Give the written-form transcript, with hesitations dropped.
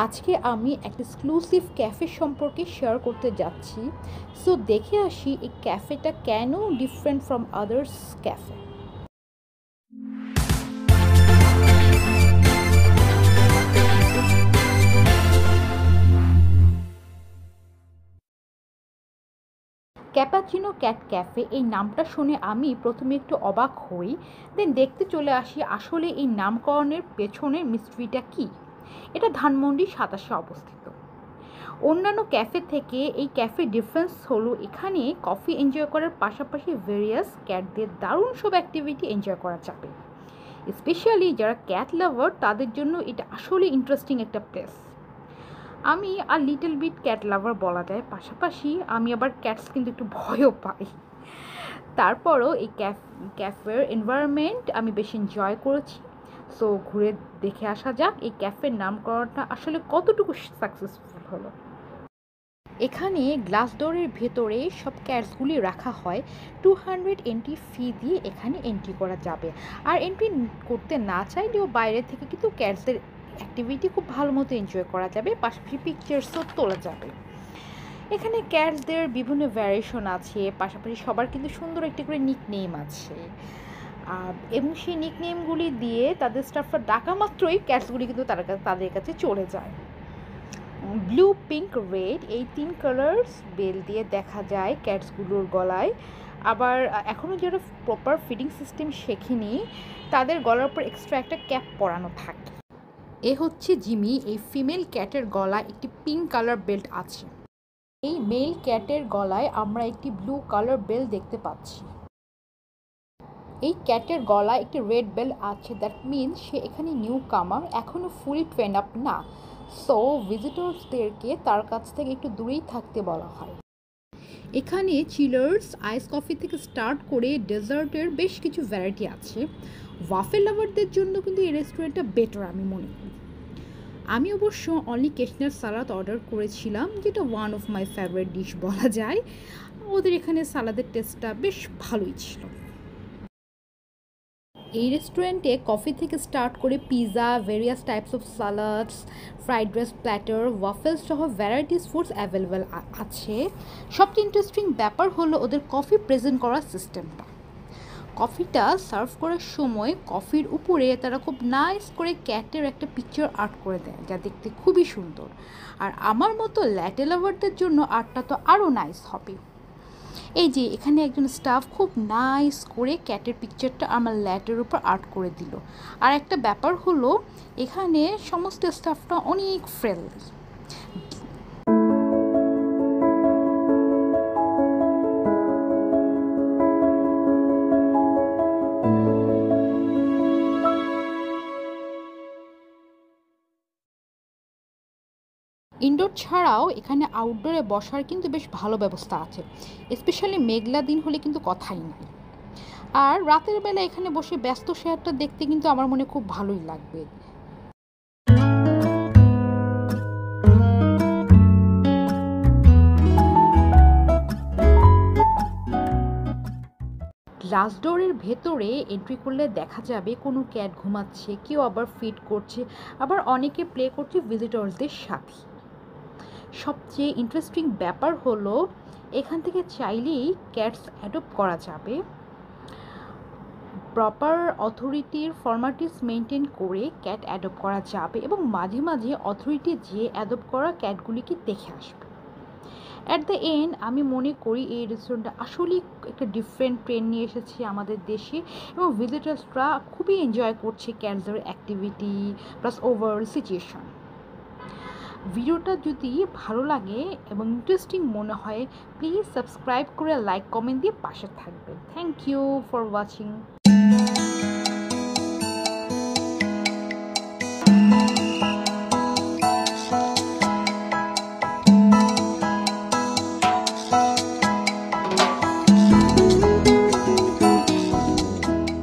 আজকে আমি একটা এক্সক্লুসিভ ক্যাফে সম্পর্কে শেয়ার করতে যাচ্ছি। সো দেখে আসি এই ক্যাফেটা কেন different from others cafe. Cappuccino cat cafe এই নামটা শুনে আমি প্রথমে একটু অবাক হই, দেন দেখতে চলে আসি আসলে এই নামকরণের পেছনের মিস্ট্রিটা কী। এটা ধানমন্ডি ২৭-এ অবস্থিত। অন্যান্য ক্যাফে থেকে এই ক্যাফের ডিফারেন্স হলো এখানে কফি এনজয় করার পাশাপাশি ভেরিয়াস ক্যাটদের দারুণ সব অ্যাক্টিভিটি এনজয় করা যাবে। স্পেশালি যারা ক্যাট লাভার তাদের জন্য এটা আসলে ইন্টারেস্টিং একটা প্লেস। আমি আর লিটল বিট ক্যাট লাভার বলা যায়, পাশাপাশি আমি আবার ক্যাটস কিন্তু একটু ভয়ও পাই। তারপরও এই ক্যাফের এনভায়রনমেন্ট আমি বেশ এনজয় করেছি। সো ঘুরে দেখে আসা যাক এই ক্যাফের নামকরণটা আসলে কতটুকু সাকসেসফুল হলো। এখানে গ্লাস ডোরের ভেতরে সব ক্যাটসগুলি রাখা হয়। 200 এন্ট্রি ফি দিয়ে এখানে এন্ট্রি করা যাবে। আর এন্ট্রি করতে না চাইলেও বাইরে থেকে কিন্তু ক্যাটসদের অ্যাক্টিভিটি খুব ভালো মতো এনজয় করা যাবে, পাশাপাশি পিকচার্সও তোলা যাবে। এখানে ক্যাটসদের বিভিন্ন ভ্যারিয়েশন আছে, পাশাপাশি সবার কিন্তু সুন্দর একটি করে নিকনেম আছে। এবং সেই নিকনেমগুলি দিয়ে তাদের স্টাফরা ডাকা মাত্রই ক্যাটসগুলি কিন্তু তাদের কাছে চলে যায়। ব্লু, পিঙ্ক, রেড এই 3 কালার্স বেল দিয়ে দেখা যায় ক্যাটসগুলোর গলায়। আবার এখনও যারা প্রপার ফিডিং সিস্টেম শেখেনি তাদের গলার উপর এক্সট্রা একটা ক্যাপ পরানো থাকে। এ হচ্ছে জিমি, এই ফিমেল ক্যাটের গলায় একটি পিঙ্ক কালার বেল্ট আছে। এই মেল ক্যাটের গলায় আমরা একটি ব্লু কালার বেল্ট দেখতে পাচ্ছি। এই ক্যাটের গলায় একটি রেড বেল্ট আছে, দ্যাট মিনস সে এখানে নিউ কামার, এখনও ফুলি ট্রেন আপ না। সো ভিজিটর্সদেরকে তার কাছ থেকে একটু দূরেই থাকতে বলা হয়। এখানে চিলার্স, আইস কফি থেকে স্টার্ট করে ডেজার্টের বেশ কিছু ভ্যারাইটি আছে। ওয়াফেল লাভারদের জন্য কিন্তু এই রেস্টুরেন্টটা বেটার আমি মনে করি। আমি অবশ্য অনলি কেশনার সালাদ অর্ডার করেছিলাম, যেটা one of my favourite dish বলা যায়। ওদের এখানে সালাদের টেস্টটা বেশ ভালোই ছিল। এই রেস্টুরেন্টে কফি থেকে স্টার্ট করে pizza, various types of salads, fried rice platter, waffles সহ ভ্যারাইটিস ফুডস অ্যাভেলেবেল আছে। সবচেয়ে ইন্টারেস্টিং ব্যাপার হলো ওদের কফি প্রেজেন্ট করার সিস্টেমটা। কফিটা সার্ভ করার সময় কফির উপরে তারা খুব নাইস করে ক্যাটের একটা পিকচার আর্ট করে দেয়, যা দেখতে খুবই সুন্দর। আর আমার মতো ল্যাটে লাভারদের জন্য আর্টটা তো আরও নাইস হবে। এই যে এখানে একজন স্টাফ খুব নাইস করে ক্যাটের পিকচারটা আমার ল্যাটের উপর আর্ট করে দিল। আর একটা ব্যাপার হলো এখানে সমস্ত স্টাফটা অনেক ফ্রেন্ডলি। ইনডোর ছাড়াও এখানে আউটডোরে বসার কিন্তু বেশ ভালো ব্যবস্থা আছে। স্পেশালি মেঘলা দিন হলে কিন্তু কথাই নাই। আর রাতের বেলা এখানে বসে ব্যস্ত শেয়ারটা দেখতে কিন্তু আমার মনে খুব ভালোই লাগবে। গ্লাস ডোরের ভেতরে এন্ট্রি করলে দেখা যাবে কোনো ক্যাট ঘুমাচ্ছে, কেউ আবার ফিড করছে, আবার অনেকে প্লে করছে ভিজিটরসদের সাথে। সবচেয়ে ইন্টারেস্টিং ব্যাপার হলো এখান থেকে চাইলেই ক্যাটস অ্যাডপ্ট করা যাবে। প্রপার অথরিটির ফর্মালিটিস মেনটেন করে ক্যাট অ্যাডপ্ট করা যাবে এবং মাঝে মাঝে অথরিটি যে অ্যাডপ্ট করা ক্যাটগুলিকে দেখে আসবে। অ্যাট দ্য এন্ড আমি মনে করি এই রেস্টুরেন্টটা আসলেই একটা ডিফারেন্ট ট্রেন্ড নিয়ে এসেছে আমাদের দেশে, এবং ভিজিটার্সরা খুবই এনজয় করছে ক্যাটসদের অ্যাক্টিভিটি প্লাস ওভারঅল সিচুয়েশন। ভিডিওটা যদি ভালো লাগে এবং ইন্টারেস্টিং মনে হয়, প্লিজ সাবস্ক্রাইব করে লাইক কমেন্ট দিয়ে পাশে থাকবেন। Thank you for watching.